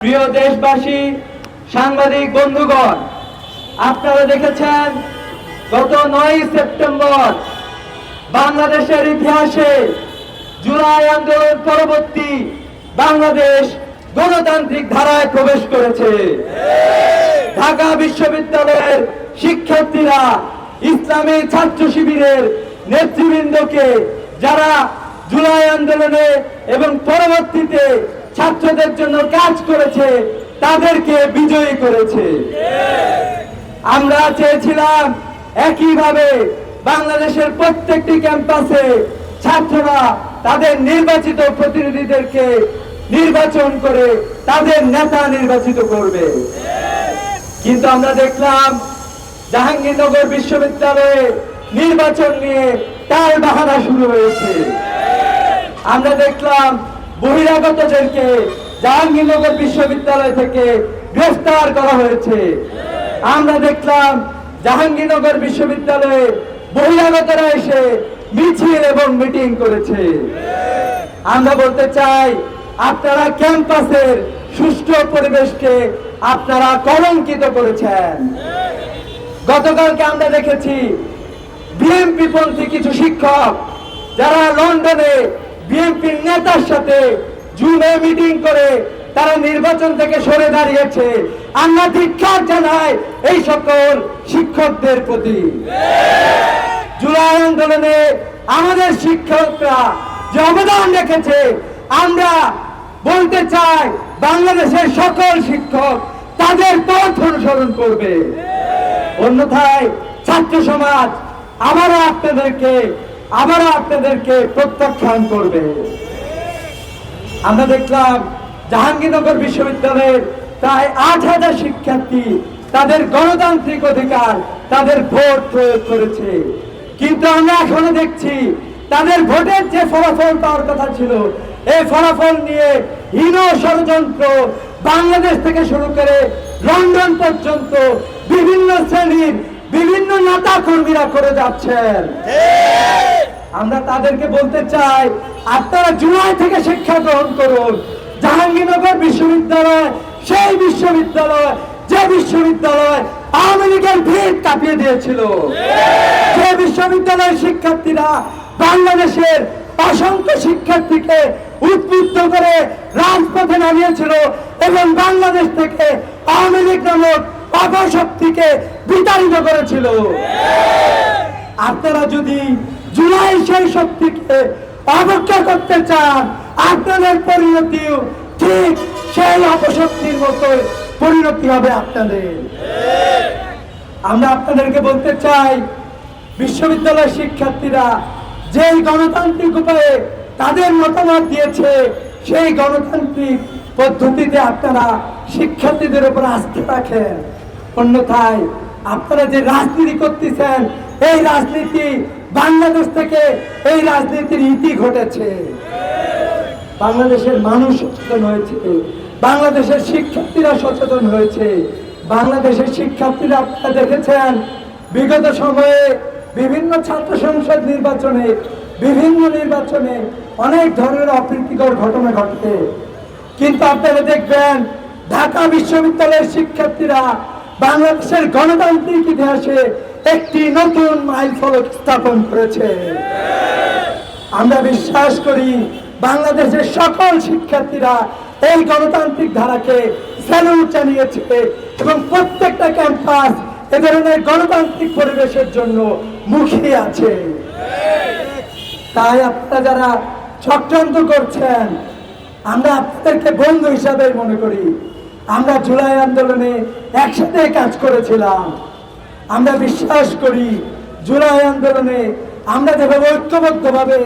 প্রিয় দেশবাসী, সাংবাদিক বন্ধুগণ, আপনারা দেখেছেন গত 9 সেপ্টেম্বর বাংলাদেশের ইতিহাসে জুলাই আন্দোলন পরবর্তী বাংলাদেশ গণতান্ত্রিক ধারায় প্রবেশ করেছে। ঢাকা বিশ্ববিদ্যালয়ের শিক্ষার্থীরা ইসলামী ছাত্র শিবিরের নেতৃবৃন্দকে, যারা জুলাই আন্দোলনে এবং পরবর্তীতে ছাত্রদের জন্য কাজ করেছে, তাদেরকে বিজয়ী করেছে। আমরা চেয়েছিলাম একইভাবে বাংলাদেশের প্রত্যেকটি ক্যাম্পাসে ছাত্ররা তাদের নির্বাচিত প্রতিনিধিদেরকে নির্বাচন করে তাদের নেতা নির্বাচিত করবে। কিন্তু আমরা দেখলাম জাহাঙ্গীরনগর বিশ্ববিদ্যালয়ে নির্বাচন নিয়ে টালবাহানা শুরু হয়েছে। আমরা দেখলাম বহিরাগতদেরকে জাহাঙ্গীরনগর বিশ্ববিদ্যালয় থেকে গ্রেফতার করা হয়েছে। আমরা দেখলাম জাহাঙ্গীরনগর বিশ্ববিদ্যালয়ে বহিরাগতরা এসে মিছিল এবং মিটিং করেছে। আমরা বলতে চাই, আপনারা ক্যাম্পাসের সুষ্ঠু পরিবেশকে আপনারা কলঙ্কিত করেছেন। গতকালকে আমরা দেখেছি বিএনপি পন্থী কিছু শিক্ষক যারা লন্ডনে বিএনপির নেতার সাথে জুমে মিটিং করে তারা নির্বাচন থেকে সরে দাঁড়িয়েছে। আমরা ধিক্কার জানাই এই সকল শিক্ষকদের প্রতি। জুলাই আন্দোলনে আমাদের শিক্ষকরা যে অবদান রেখেছে, আমরা বলতে চাই বাংলাদেশের সকল শিক্ষক তাদের পথ অনুসরণ করবে। অন্যথায় ছাত্র সমাজ আবারও আপনাদেরকে প্রত্যাখ্যান করবে। আমরা দেখলাম জাহাঙ্গীরনগর বিশ্ববিদ্যালয়ের প্রায় 8,000 শিক্ষার্থী তাদের গণতান্ত্রিক অধিকার, তাদের ভোট প্রয়োগ করেছে। কিন্তু আমরা এখনো দেখছি তাদের ভোটের যে ফলাফল পাওয়ার কথা ছিল, এই ফলাফল নিয়ে হীন ষড়যন্ত্র বাংলাদেশ থেকে শুরু করে লন্ডন পর্যন্ত বিভিন্ন শ্রেণীর বিভিন্ন নেতা কর্মীরা করে যাচ্ছেন। আমরা তাদেরকে বলতে চাই, আপনারা জুলাই থেকে শিক্ষা গ্রহণ করুন। জাহাঙ্গীরনগর বিশ্ববিদ্যালয় সেই বিশ্ববিদ্যালয় যে বিশ্ববিদ্যালয় আওয়ামী লীগের ভিড় কাঁপিয়ে দিয়েছিল, যে বিশ্ববিদ্যালয়ের শিক্ষার্থীরা বাংলাদেশের অসংখ্য শিক্ষার্থীকে উদ্বুদ্ধ করে রাজপথে নামিয়েছিল এবং বাংলাদেশ থেকে আওয়ামী লীগ নামক অপশক্তিকে বিতাড়িত করেছিল। আপনারা যদি জুলাই সেই শক্তিকে অবজ্ঞা করতে চান, আপনাদের পরিণতিও ঠিক সেই অপশক্তির মতো পরিণতি হবে আপনাদের। আমরা আপনাদেরকে বলতে চাই, বিশ্ববিদ্যালয়ের শিক্ষার্থীরা যেই গণতান্ত্রিক উপায়ে তাদের মতামত দিয়েছে, সেই গণতান্ত্রিক পদ্ধতিতে আপনারা শিক্ষার্থীদের উপর আস্থা রাখেন। অন্যথায় আপনারা যে রাজনীতি করতেছেন, এই রাজনীতি বাংলাদেশ থেকে এই রাজনীতির ইতি ঘটেছে। বাংলাদেশের মানুষ সচেতন হয়েছে, বাংলাদেশের শিক্ষার্থীরা সচেতন হয়েছে। বাংলাদেশের শিক্ষার্থীরা আপনারা দেখেছেন বিগত সময়ে বিভিন্ন ছাত্র সংসদ নির্বাচনে, বিভিন্ন নির্বাচনে অনেক ধরনের অপ্রীতিকর ঘটনা ঘটে। কিন্তু আপনারা দেখবেন ঢাকা বিশ্ববিদ্যালয়ের শিক্ষার্থীরা বাংলাদেশের গণতান্ত্রিক ইতিহাসে একটি নতুন মাইলফলক স্থাপন করেছে। আমরা বিশ্বাস করি বাংলাদেশের সকল শিক্ষার্থীরা এই গণতান্ত্রিক ধারাকে স্যালুট জানিয়েছে এবং প্রত্যেকটা ক্যাম্পাস এ ধরনের গণতান্ত্রিক পরিবেশের জন্য মুখিয়ে আছে। তাই আপনারা যারা চক্রান্ত করছেন, আমরা আপনাদেরকে বন্ধু হিসাবে মনে করি। আমরা জুলাই আন্দোলনে একসাথে কাজ করেছিলাম। আমরা বিশ্বাস করি জুলাই আন্দোলনে আমরা যেভাবে ঐক্যবদ্ধভাবে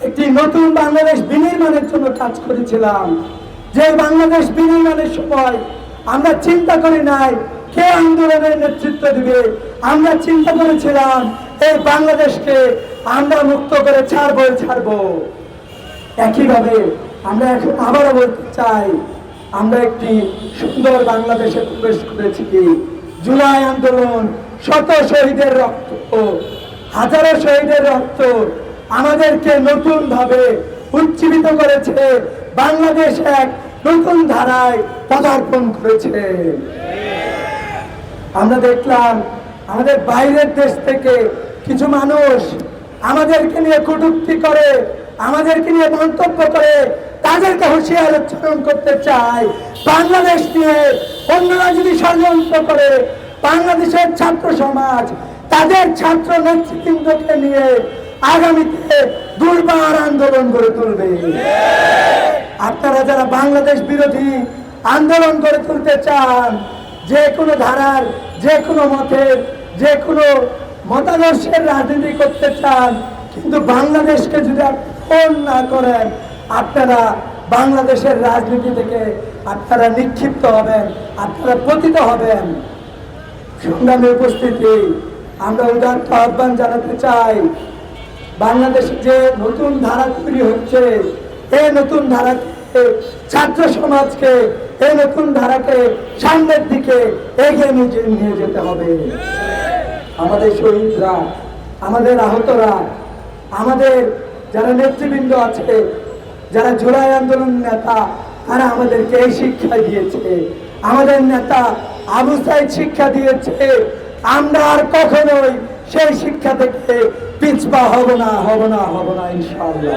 একটি নতুন বাংলাদেশ বিনির্মাণের জন্য কাজ করেছিলাম, যে বাংলাদেশ বিনির্মাণের সময় আমরা চিন্তা করি নাই কে আন্দোলনের নেতৃত্ব দিবে। আমরা চিন্তা করেছিলাম এই বাংলাদেশকে আমরা মুক্ত করে ছাড়বো। একইভাবে আমরা এখন আবারও বলতে চাই, আমরা একটি সুন্দর বাংলাদেশে প্রবেশ করেছি। জুলাই আন্দোলন শত শহীদের রক্ত, হাজারো শহীদের রক্ত আমাদেরকে নতুন ভাবে উজ্জীবিত করেছে। বাংলাদেশ এক নতুন ধারায় পদার্পণ করেছে। আমরা দেখলাম আমাদের বাইরের দেশ থেকে কিছু মানুষ আমাদেরকে নিয়ে কটূক্তি করে, আমাদেরকে নিয়ে মন্তব্য করে, তাদেরকে হুঁশিয়ার উচ্চারণ করতে চায়। বাংলাদেশ নিয়ে অন্যরা যদি ষড়যন্ত্র করে, বাংলাদেশের ছাত্র সমাজ তাদের ছাত্র নেতৃবৃন্দকে নিয়ে আগামীতে দুর্বার আন্দোলন গড়ে তুলবে। আপনারা যারা বাংলাদেশ বিরোধী আন্দোলন গড়ে তুলতে চান, যে কোনো ধারার, যে কোনো মতের, যে কোনো মতাদর্শের রাজনীতি করতে চান, কিন্তু বাংলাদেশকে যদি আপনি না করেন, আপনারা বাংলাদেশের রাজনীতি থেকে আপনারা নিক্ষিপ্ত হবেন, আপনারা পতিত হবেন। সংগ্রামী উপস্থিতি, আমরা উদাত্ত আহ্বান জানাতে চাই, বাংলাদেশে যে নতুন ধারা তৈরি হচ্ছে, এই নতুন ধারাকে, ছাত্র সমাজকে এই নতুন ধারাকে সামনের দিকে এগিয়ে নিয়ে যেতে হবে। আমাদের শহীদরা, আমাদের আহতরা, আমাদের যারা নেতৃবৃন্দ আছে, যারা জুলাই আন্দোলন নেতা, তারা আমাদেরকে এই শিক্ষা দিয়েছে। আমাদের নেতা আবু সাইদ শিক্ষা দিয়েছে, আমরা আর কখনোই সেই শিক্ষা থেকে পিছপা হব না, ইনশাআল্লাহ।